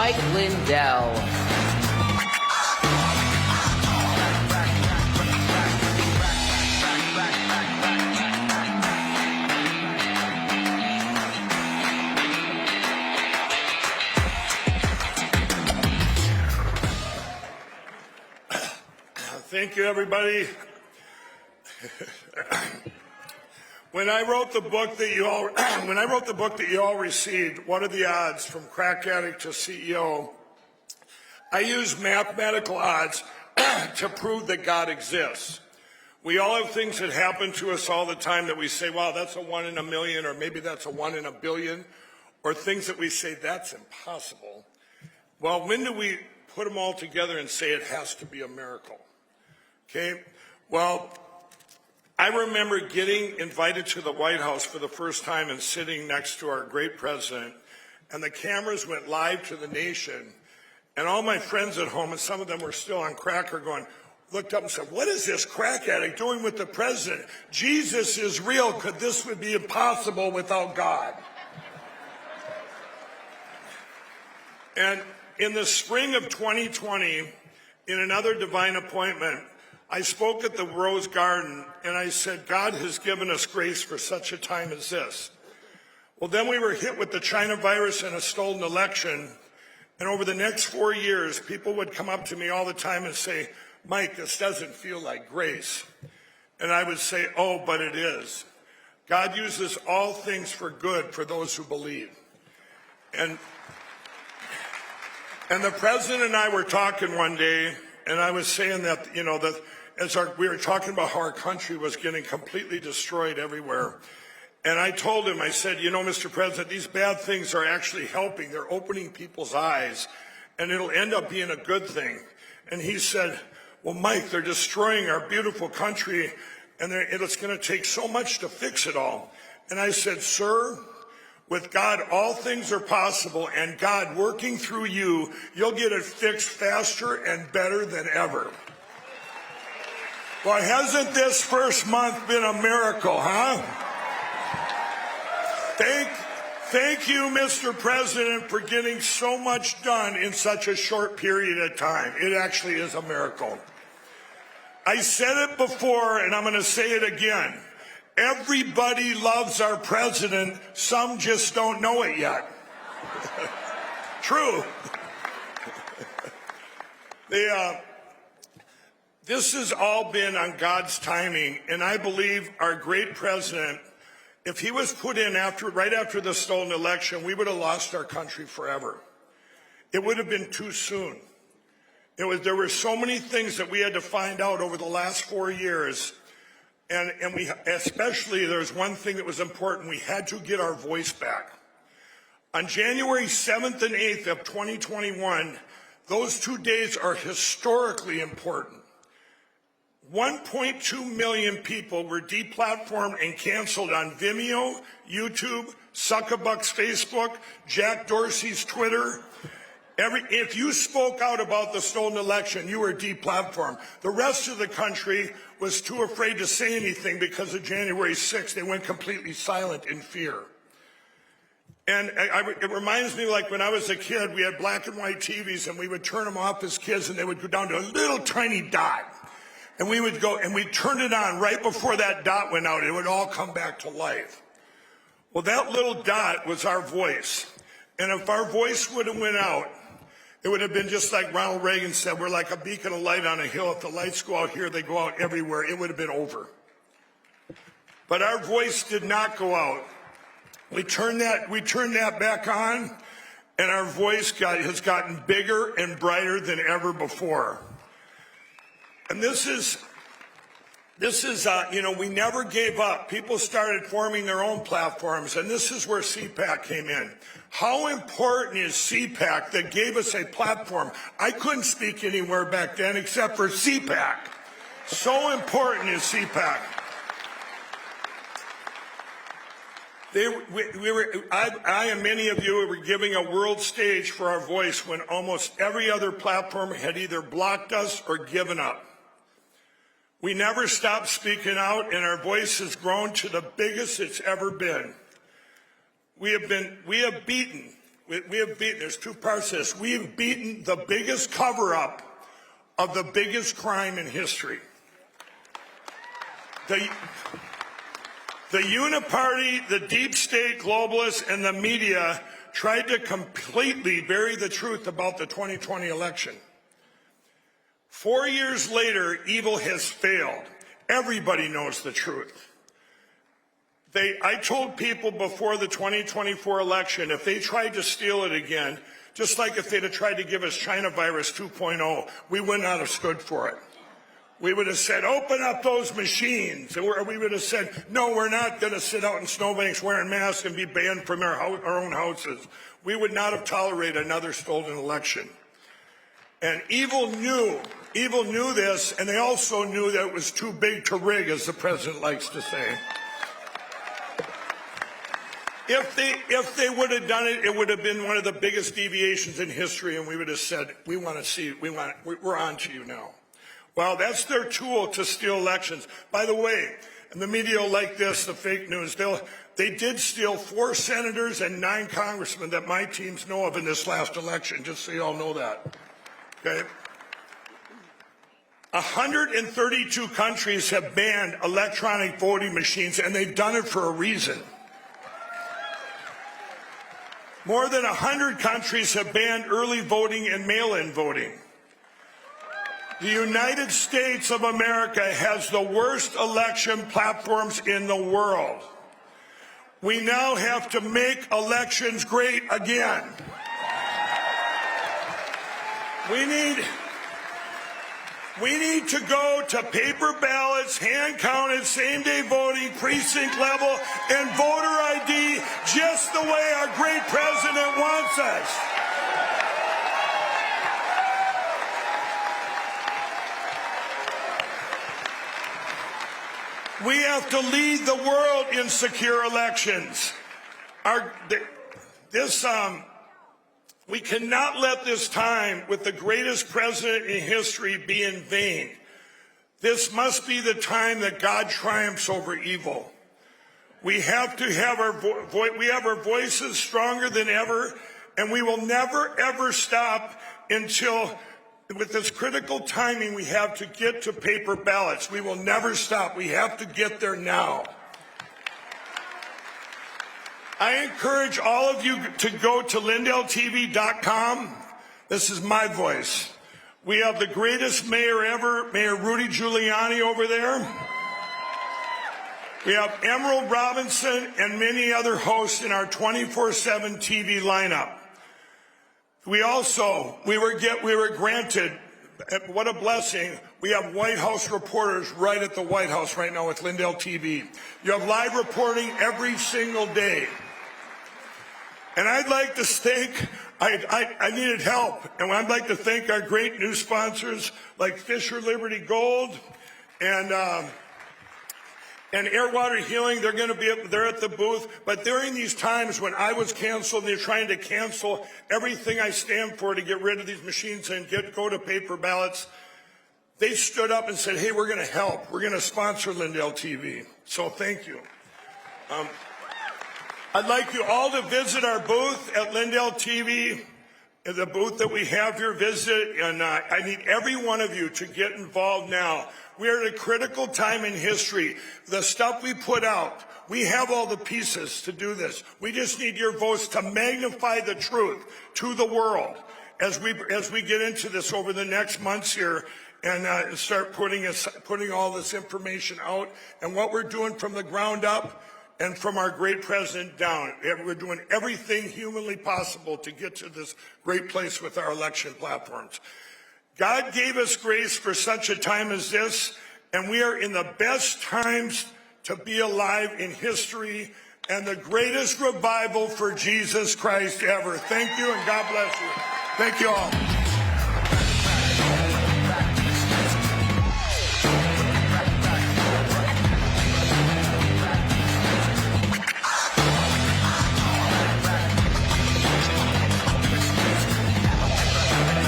Mike Lindell. Thank you, everybody. When I wrote the book that you all received, What Are the Odds from Crack Addict to CEO, I used mathematical odds to prove that God exists. We all have things that happen to us all the time that we say, wow, that's a 1 in a million, or maybe that's a 1 in a billion, or things that we say, that's impossible. Well, when do we put them all together and say it has to be a miracle? Okay, well, I remember getting invited to the White House for the first time and sitting next to our great president, and the cameras went live to the nation, and all my friends at home, and some of them were still on crack, looked up and said, what is this crack addict doing with the president? Jesus is real. Could this would be impossible without God? And in the spring of 2020, in another divine appointment, I spoke at the Rose Garden, and I said, God has given us grace for such a time as this. Well, then we were hit with the China virus and a stolen election, and over the next 4 years, people would come up to me all the time and say, Mike, this doesn't feel like grace. And I would say, oh, but it is. God uses all things for good for those who believe. And the president and I were talking one day, and I was saying that, we were talking about how our country was getting completely destroyed everywhere. And I told him, I said, Mr. President, these bad things are actually helping. They're opening people's eyes, and it'll end up being a good thing. And he said, well, Mike, they're destroying our beautiful country, and it's going to take so much to fix it all. And I said, sir, with God, all things are possible, and God working through you, you'll get it fixed faster and better than ever. Well, hasn't this first month been a miracle, huh? Thank you, Mr. President, for getting so much done in such a short period of time. It actually is a miracle. I said it before, and I'm going to say it again. Everybody loves our president. Some just don't know it yet. True. This has all been on God's timing, and I believe our great president, if he was put in right after the stolen election, we would have lost our country forever. It would have been too soon. There were so many things that we had to find out over the last 4 years, and especially there's one thing that was important. We had to get our voice back. On January 7th and 8th of 2021, those 2 days are historically important. 1.2 million people were deplatformed and canceled on Vimeo, YouTube, Zuckerbuck's Facebook, Jack Dorsey's Twitter. If you spoke out about the stolen election, you were deplatformed. The rest of the country was too afraid to say anything because of January 6th. They went completely silent in fear. And it reminds me, like when I was a kid, we had black and white TVs, and we would turn them off as kids, and they would go down to a little tiny dot. And we would go and we'd turn it on right before that dot went out. It would all come back to life. Well, that little dot was our voice. And if our voice would have went out, it would have been just like Ronald Reagan said, we're like a beacon of light on a hill. If the lights go out here, they go out everywhere. It would have been over. But our voice did not go out. We turned that back on, and our voice has gotten bigger and brighter than ever before. And this is, we never gave up. People started forming their own platforms, and this is where CPAC came in. How important is CPAC that gave us a platform? I couldn't speak anywhere back then except for CPAC. So important is CPAC. I and many of you were giving a world stage for our voice when almost every other platform had either blocked us or given up. We never stopped speaking out, and our voice has grown to the biggest it's ever been. We have beaten We have beaten, there's two parts to this. We have beaten the biggest cover-up of the biggest crime in history. The uniparty, the deep state globalists, and the media tried to completely bury the truth about the 2020 election. 4 years later, evil has failed. Everybody knows the truth. I told people before the 2024 election, if they tried to steal it again, just like if they'd have tried to give us China virus 2.0, we would not have stood for it. We would have said, open up those machines. Or we would have said, no, we're not going to sit out in snowbanks wearing masks and be banned from our own houses. We would not have tolerated another stolen election. And evil knew this, and they also knew that it was too big to rig, as the president likes to say. If they would have done it, it would have been one of the biggest deviations in history, and we would have said, we're on to you now. Well, that's their tool to steal elections. By the way, and the media will like this, the fake news, they did steal 4 senators and 9 congressmen that my teams know of in this last election, just so you all know that. Okay? 132 countries have banned electronic voting machines, and they've done it for a reason. More than 100 countries have banned early voting and mail-in voting. The United States of America has the worst election platforms in the world. We now have to make elections great again. We need to go to paper ballots, hand-counted, same-day voting, precinct level, and voter ID just the way our great president wants us. We have to lead the world in secure elections. We cannot let this time with the greatest president in history be in vain. This must be the time that God triumphs over evil. We have to have our voices stronger than ever, and we will never, ever stop until, with this critical timing, we have to get to paper ballots. We will never stop. We have to get there now. I encourage all of you to go to LindellTV.com. This is my voice. We have the greatest mayor ever, Mayor Rudy Giuliani over there. We have Emerald Robinson and many other hosts in our 24/7 TV lineup. We were granted, what a blessing, we have White House reporters right at the White House right now with Lindell TV. You have live reporting every single day. And I'd like to thank, I needed help, and I'd like to thank our great new sponsors like Fisher Liberty Gold and Air Water Healing. They're going to be up there at the booth. But during these times when I was canceled, they're trying to cancel everything I stand for to get rid of these machines and go to paper ballots. They stood up and said, hey, we're going to help. We're going to sponsor Lindell TV. So thank you. I'd like you all to visit our booth at Lindell TV, the booth that we have here. Visit, and I need every one of you to get involved now. We are at a critical time in history. The stuff we put out, we have all the pieces to do this. We just need your votes to magnify the truth to the world as we get into this over the next months here and start putting all this information out and what we're doing from the ground up. And from our great president down. We're doing everything humanly possible to get to this great place with our election platforms. God gave us grace for such a time as this, and we are in the best times to be alive in history and the greatest revival for Jesus Christ ever. Thank you, and God bless you. Thank you all.